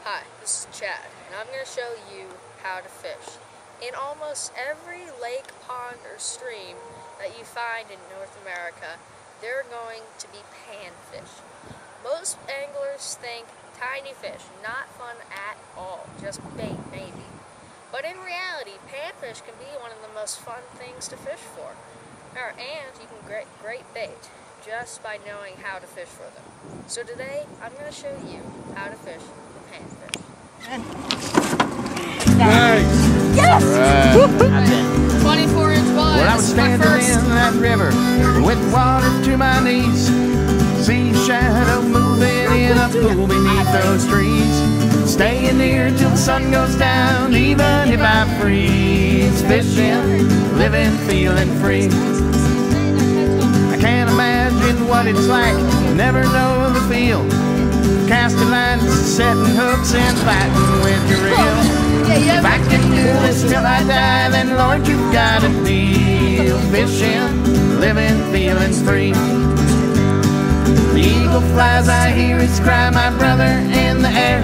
Hi, this is Chad, and I'm going to show you how to fish. In almost every lake, pond, or stream that you find in North America, there are going to be panfish. Most anglers think tiny fish, not fun at all, just bait maybe. But in reality, panfish can be one of the most fun things to fish for. And you can get great bait just by knowing how to fish for them. So today, I'm going to show you how to fish the panfish. Nice! Yes! Right. 24-inch wide. Well, I was standing in that river with water to my knees. See shadow moving in a pool beneath those trees. Staying near till the sun goes down, even if I freeze. Fishing, living, feeling free. I can't imagine what it's like, never know the feel. Casting lines, setting hooks, and fighting with your reel. If I can do this till I die, then Lord, you've got a deal. Fishing, living, feeling free. The eagle flies, I hear its cry, my brother in the air.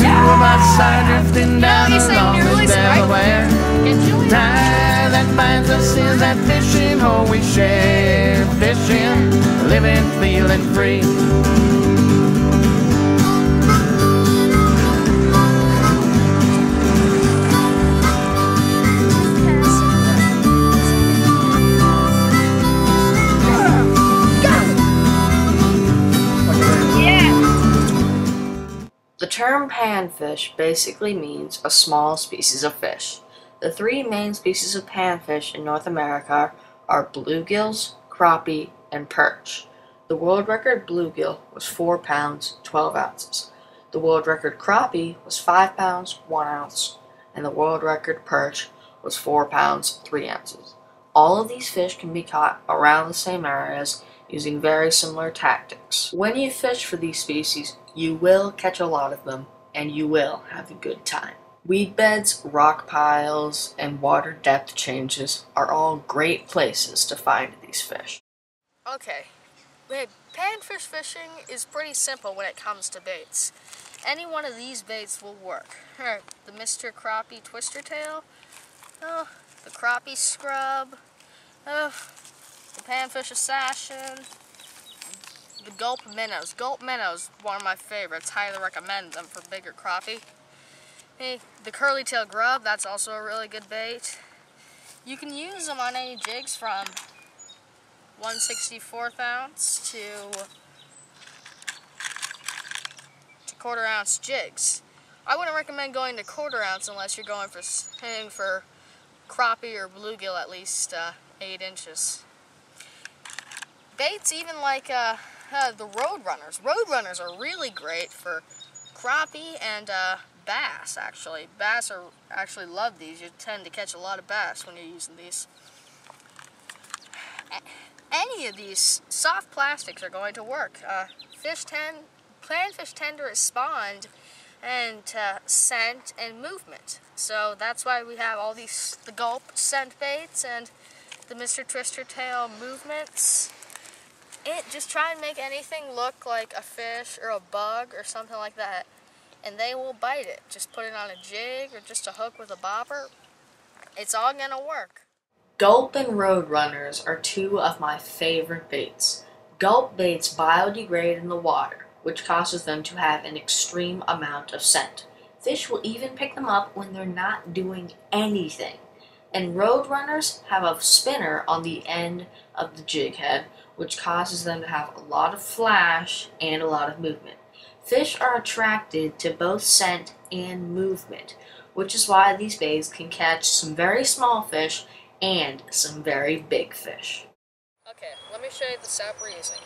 Two of us are drifting down along the Delaware. Tie that binds us is that fishing hole we share. Fishing, living, feeling free. The term panfish basically means a small species of fish. The three main species of panfish in North America are bluegills, crappie, and perch. The world record bluegill was 4 pounds, 12 ounces. The world record crappie was 5 pounds, 1 ounce. And the world record perch was 4 pounds, 3 ounces. All of these fish can be caught around the same areas using very similar tactics. When you fish for these species, you will catch a lot of them, and you will have a good time. Weed beds, rock piles, and water depth changes are all great places to find these fish. Okay, panfish fishing is pretty simple when it comes to baits. Any one of these baits will work. The Mr. Crappie Twister Tail, the Crappie Scrub, the Panfish Assassin, the Gulp Minnows. Gulp Minnows, one of my favorites. Highly recommend them for bigger crappie. Hey, the Curly Tail Grub, that's also a really good bait. You can use them on any jigs from 1/64 ounce to 1/4 ounce jigs. I wouldn't recommend going to 1/4 ounce unless you're going for crappie or bluegill at least 8 inches. Baits even like the Road Runners. Road Runners are really great for crappie and bass, actually. Bass actually love these. You tend to catch a lot of bass when you're using these. Any of these soft plastics are going to work. Panfish tend to respond and scent and movement. So that's why we have all these, the Gulp scent baits and the Mr. Twister Tail movements. Just try and make anything look like a fish or a bug or something like that, and they will bite it. Just put it on a jig or just a hook with a bobber. It's all gonna work. Gulp and Road Runners are two of my favorite baits. Gulp baits biodegrade in the water, which causes them to have an extreme amount of scent. Fish will even pick them up when they're not doing anything. And Road Runners have a spinner on the end of the jig head, which causes them to have a lot of flash and a lot of movement. Fish are attracted to both scent and movement, which is why these baits can catch some very small fish and some very big fish. Okay, let me show you the setup we're using.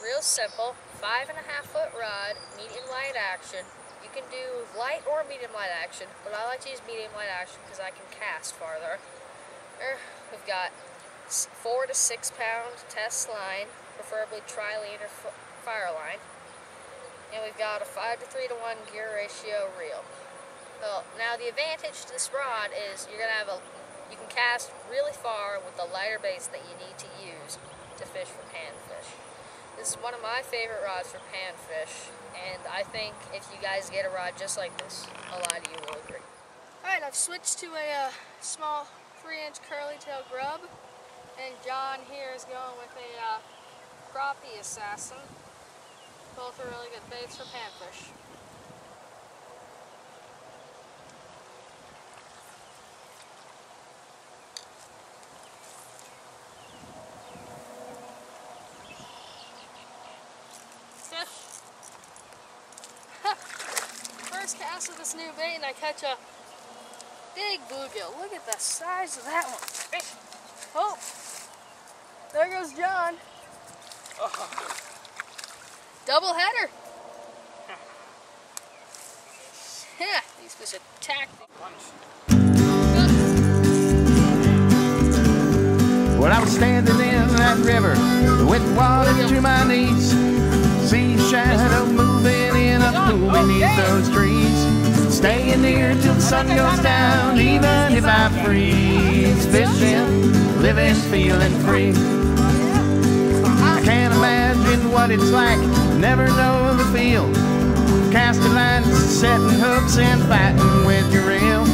Real simple, 5.5 foot rod, medium light action. You can do light or medium light action, but I like to use medium light action because I can cast farther. We've got 4 to 6 pound test line, preferably tri-lead or fire line. And we've got a 5 to 3 to 1 gear ratio reel. Well, now the advantage to this rod is you can cast really far with the lighter baits that you need to use to fish for panfish. This is one of my favorite rods for panfish, and I think if you guys get a rod just like this, a lot of you will agree. Alright, I've switched to a small 3-inch curly tail grub, and John here is going with a crappie assassin. Both are really good baits for panfish. First cast with this new bait and I catch a big bluegill. Look at the size of that one. Oh, there goes John. Oh. Double header. Yeah, these fish attack the Well, I was standing in that river with water to my knees. See a shadow moving in a pool beneath those trees. Staying here till the sun goes down, even if I freeze. Fishing, living, feeling free. I can't imagine what it's like, never know the feel. Casting lines, setting hooks, and fighting with your reel.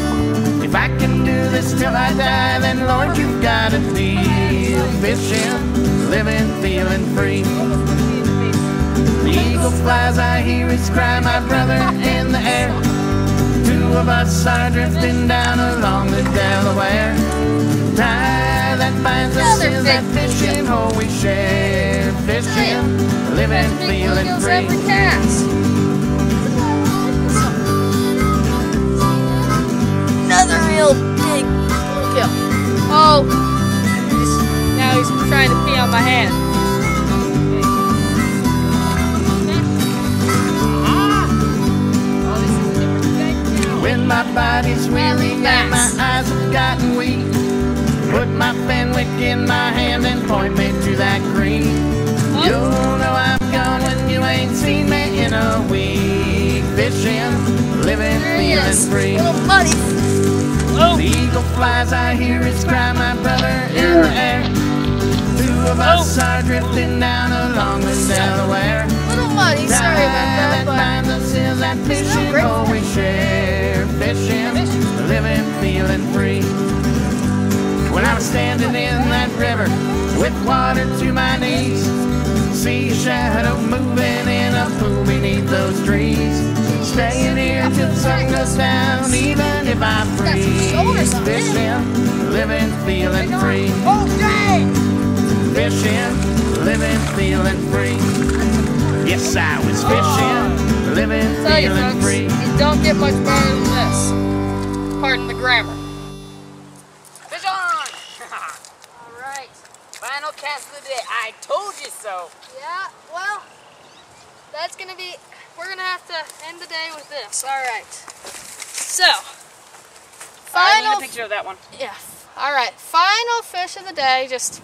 If I can do this till I die, then Lord, you've got a deal. Fishing, living, feeling free. The eagle flies, I hear his cry, my brother in the air. Two of us are drifting down along the Delaware. Tie that binds us is that fishing hole we share. Fishing, living, feeling free. Another real big bluegill. Oh, now he's trying to pee on my hand. When my body's weary and my eyes have gotten weak, put my Fenwick in my hand and point me to that creek. You'll know I'm gone when you ain't seen me in a week. Fishing, living, feeling free. Little buddy. Oh. The eagle flies, I hear his cry, my brother in the air. Two of us are drifting down along the Delaware. Little muddy, sorry about that, but that fishing hole we share. Fishing, living, feeling free. When I was standing in that river with water to my knees, see a shadow moving in a pool beneath those trees. Staying here till the sun goes down, even if I freeze. Fishing, living, feeling free. Fishing, living, feeling free. Yes, I was fishing, living, feeling free. You don't get much better than this. Pardon the grammar. Fish on! Alright. Final cast of the day. I told you so. Yeah, well, that's gonna be, we're gonna have to end the day with this. Alright. So, I need a picture of that one. Yeah. Alright, final fish of the day, just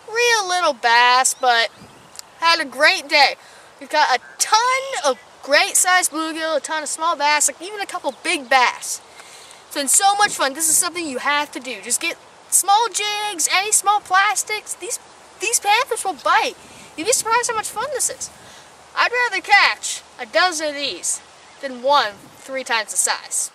real little bass, but had a great day. We've got a ton of great sized bluegill, a ton of small bass, like even a couple big bass. It's been so much fun. This is something you have to do. Just get small jigs, any small plastics. These panfish will bite. You'd be surprised how much fun this is. I'd rather catch a dozen of these than one 3 times the size.